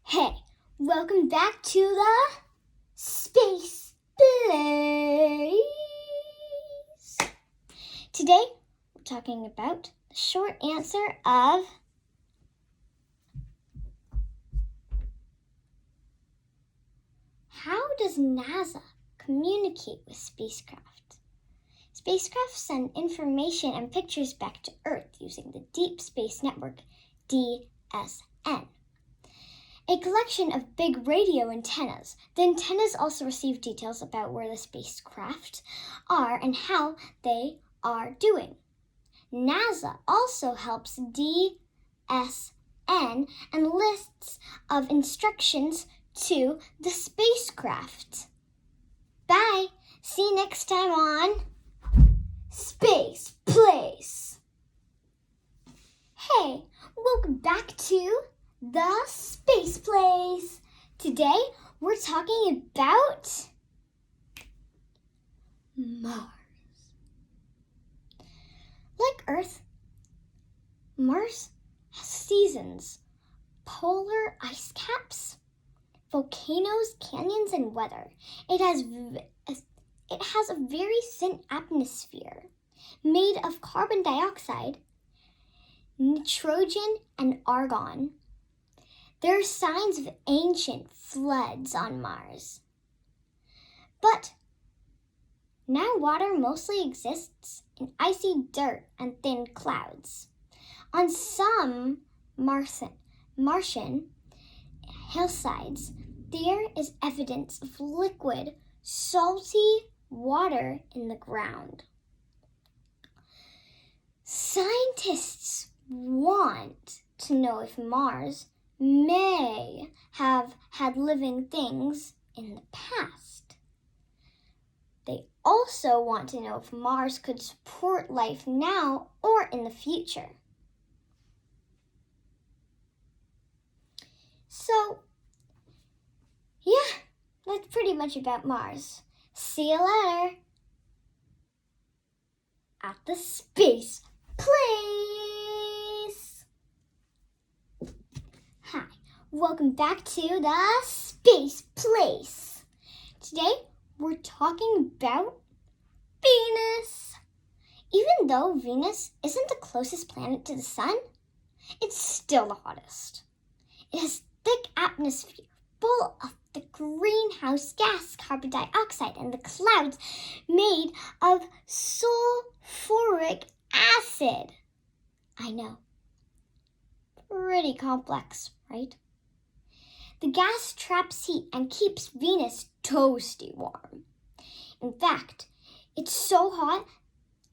Hey, welcome back to the Space Place. Today, we're talking about the short answer of how does NASA communicate with spacecraft? Spacecraft send information and pictures back to Earth using the Deep Space Network, DSN. A collection of big radio antennas. The antennas also receive details about where the spacecraft are and how they are doing. NASA also helps DSN and lists of instructions to the spacecraft. Bye! See you next time on Space Place. Hey, welcome back to the Space Place. Today, we're talking about Mars. Like Earth, Mars has seasons, polar ice caps, volcanoes, canyons, and weather. It has a very thin atmosphere made of carbon dioxide, nitrogen, and argon. There are signs of ancient floods on Mars. But now water mostly exists in icy dirt and thin clouds. On some Martian hillsides, there is evidence of liquid, salty water in the ground. Scientists want to know if Mars may have had living things in the past. They also want to know if Mars could support life now or in the future. So, yeah, that's pretty much about Mars. See you later at the Space Place. Hi, welcome back to the Space Place. Today, we're talking about Venus. Even though Venus isn't the closest planet to the sun, it's still the hottest. It has thick atmosphere full of the greenhouse gas, carbon dioxide, and the clouds made of sulfuric acid. I know. Pretty complex, right? The gas traps heat and keeps Venus toasty warm. In fact, it's so hot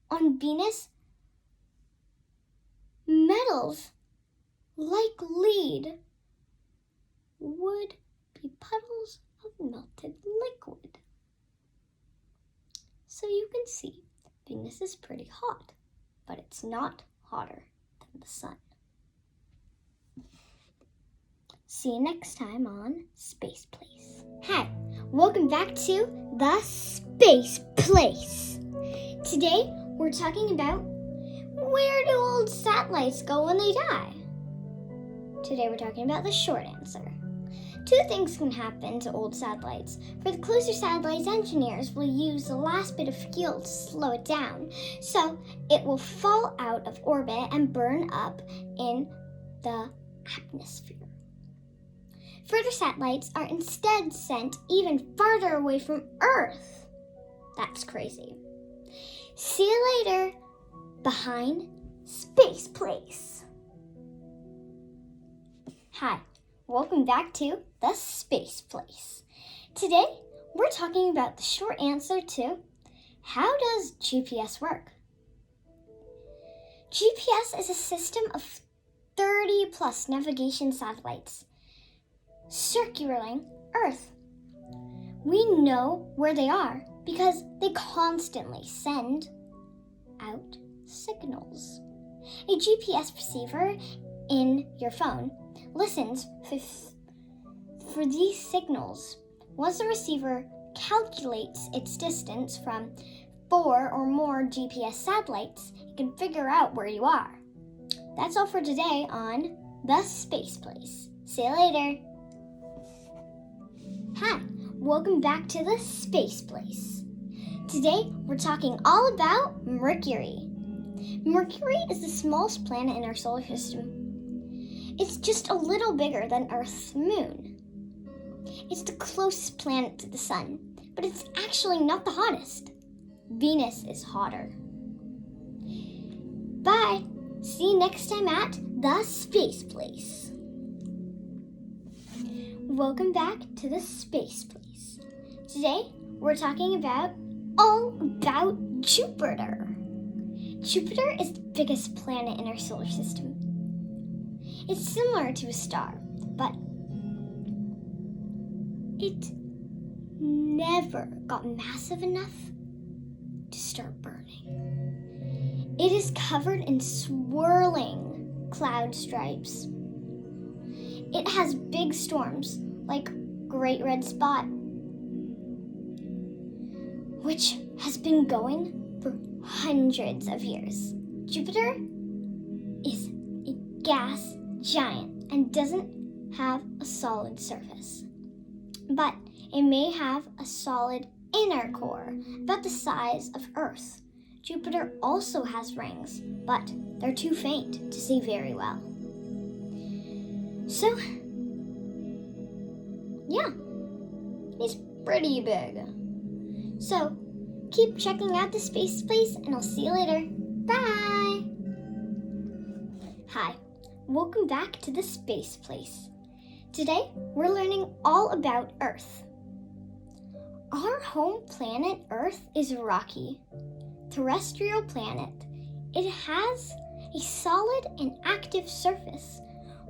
on Venus, metals like lead would be puddles of melted liquid. So you can see Venus is pretty hot, but it's not hotter than the sun. See you next time on Space Place. Hi, welcome back to the Space Place. Today, we're talking about where do old satellites go when they die? Today, we're talking about the short answer. Two things can happen to old satellites. For the closer satellites, engineers will use the last bit of fuel to slow it down, so it will fall out of orbit and burn up in the atmosphere. Further satellites are instead sent even farther away from Earth. That's crazy. See you later behind Space Place. Hi, welcome back to the Space Place. Today, we're talking about the short answer to how does GPS work? GPS is a system of 30 plus navigation satellites circling Earth. We know where they are because they constantly send out signals. A GPS receiver in your phone listens for these signals. Once the receiver calculates its distance from 4 or more GPS satellites, it can figure out where you are. That's all for today on the Space Place. See you later. welcome back to the Space Place. Today, we're talking all about Mercury. Mercury is the smallest planet in our solar system. It's just a little bigger than Earth's moon. It's the closest planet to the sun, but it's actually not the hottest. Venus is hotter. Bye! See you next time at the Space Place. Welcome back to the Space Place. Today, we're talking all about Jupiter. Jupiter is the biggest planet in our solar system. It's similar to a star, but it never got massive enough to start burning. It is covered in swirling cloud stripes. It has big storms like Great Red Spot, which has been going for hundreds of years. Jupiter is a gas giant and doesn't have a solid surface, but it may have a solid inner core about the size of Earth. Jupiter also has rings, but they're too faint to see very well. So, yeah, he's pretty big. So, keep checking out the Space Place, and I'll see you later. Bye! Hi, welcome back to the Space Place. Today, we're learning all about Earth. Our home planet, Earth, is a rocky, terrestrial planet. It has a solid and active surface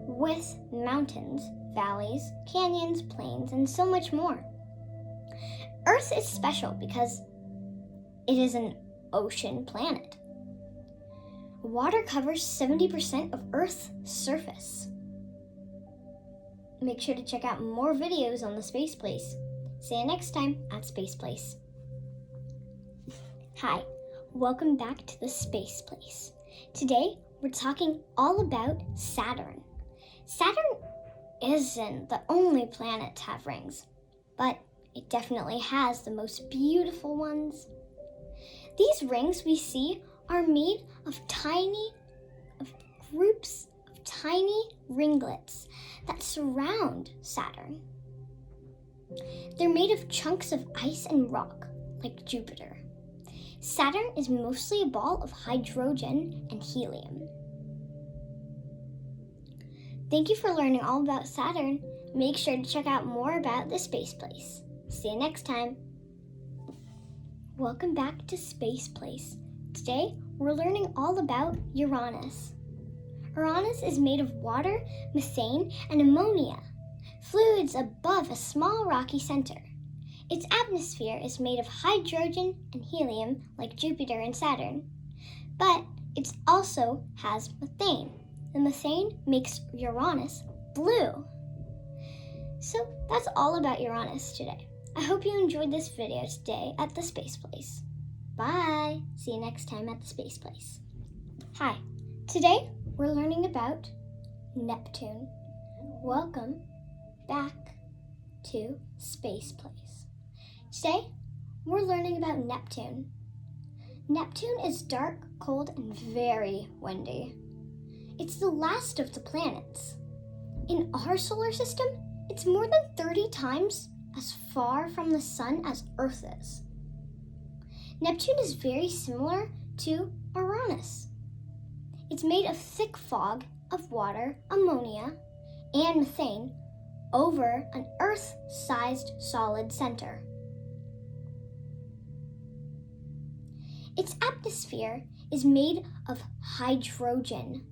with mountains, valleys, canyons, plains, and so much more. Earth is special because it is an ocean planet. Water covers 70% of Earth's surface. Make sure to check out more videos on the Space Place. See you next time at Space Place. Hi, welcome back to the Space Place. Today, we're talking all about Saturn. Saturn isn't the only planet to have rings, but it definitely has the most beautiful ones. These rings we see are made of groups of tiny ringlets that surround Saturn. They're made of chunks of ice and rock, like Jupiter. Saturn is mostly a ball of hydrogen and helium. Thank you for learning all about Saturn. Make sure to check out more about the Space Place. See you next time. Welcome back to Space Place. Today, we're learning all about Uranus. Uranus is made of water, methane, and ammonia, fluids above a small rocky center. Its atmosphere is made of hydrogen and helium like Jupiter and Saturn, but it also has methane. The methane makes Uranus blue. So that's all about Uranus today. I hope you enjoyed this video today at the Space Place. Bye! See you next time at the Space Place. Hi, today we're learning about Neptune. Welcome back to Space Place. Today we're learning about Neptune. Neptune is dark, cold, and very windy. It's the last of the planets. In our solar system, it's more than 30 times as far from the sun as Earth is. Neptune is very similar to Uranus. It's made of thick fog of water, ammonia, and methane over an Earth-sized solid center. Its atmosphere is made of hydrogen,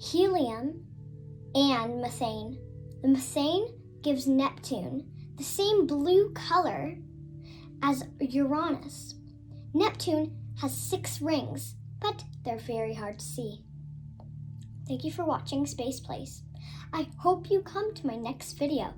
helium, and methane. The methane gives Neptune the same blue color as Uranus. Neptune has 6 rings, but they're very hard to see. Thank you for watching Space Place. I hope you come to my next video.